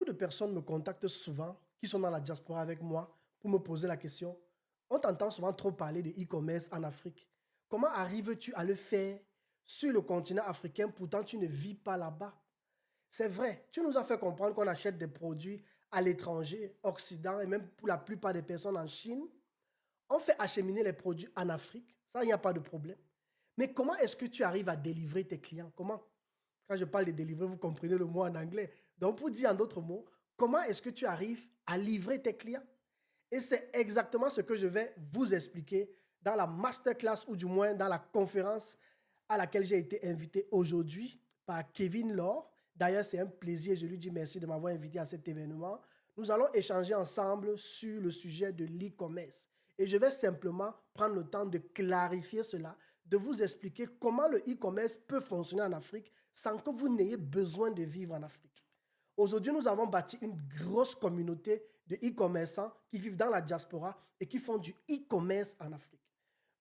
Beaucoup de personnes me contactent souvent, qui sont dans la diaspora avec moi, pour me poser la question. On t'entend souvent trop parler de e-commerce en Afrique. Comment arrives-tu à le faire sur le continent africain, pourtant tu ne vis pas là-bas? C'est vrai, tu nous as fait comprendre qu'on achète des produits à l'étranger, Occident, et même pour la plupart des personnes en Chine. On fait acheminer les produits en Afrique, ça, il n'y a pas de problème. Mais comment est-ce que tu arrives à délivrer tes clients? Comment? Quand je parle de délivrer, vous comprenez le mot en anglais. Donc, pour dire en d'autres mots, comment est-ce que tu arrives à livrer tes clients? Et c'est exactement ce que je vais vous expliquer dans la masterclass ou du moins dans la conférence à laquelle j'ai été invité aujourd'hui par Kevin Laure. D'ailleurs, c'est un plaisir. Je lui dis merci de m'avoir invité à cet événement. Nous allons échanger ensemble sur le sujet de l'e-commerce. Et je vais simplement prendre le temps de clarifier cela, de vous expliquer comment le e-commerce peut fonctionner en Afrique sans que vous n'ayez besoin de vivre en Afrique. Aujourd'hui, nous avons bâti une grosse communauté de e-commerçants qui vivent dans la diaspora et qui font du e-commerce en Afrique.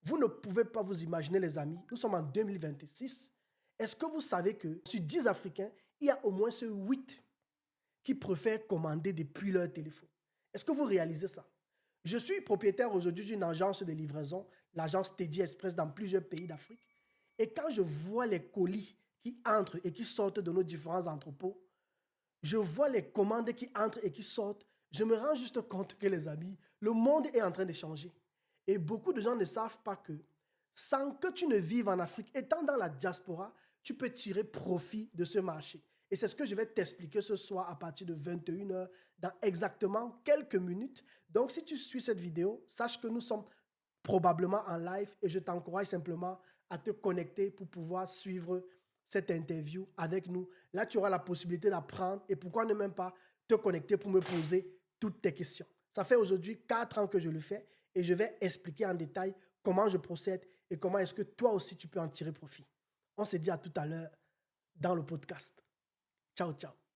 Vous ne pouvez pas vous imaginer, les amis, nous sommes en 2026. Est-ce que vous savez que sur 10 Africains, il y a au moins 8 qui préfèrent commander depuis leur téléphone? Est-ce que vous réalisez ça? Je suis propriétaire aujourd'hui d'une agence de livraison, l'agence Teddy Express dans plusieurs pays d'Afrique. Et quand je vois les colis qui entrent et qui sortent de nos différents entrepôts, je vois les commandes qui entrent et qui sortent, je me rends juste compte que, les amis, le monde est en train de changer. Et beaucoup de gens ne savent pas que, sans que tu ne vives en Afrique, étant dans la diaspora, tu peux tirer profit de ce marché. Et c'est ce que je vais t'expliquer ce soir à partir de 21h, dans exactement quelques minutes. Donc, si tu suis cette vidéo, sache que nous sommes probablement en live et je t'encourage simplement à te connecter pour pouvoir suivre cette interview avec nous. Là, tu auras la possibilité d'apprendre et pourquoi ne même pas te connecter pour me poser toutes tes questions. Ça fait aujourd'hui 4 ans que je le fais et je vais expliquer en détail comment je procède et comment est-ce que toi aussi tu peux en tirer profit. On se dit à tout à l'heure dans le podcast. Ciao, ciao.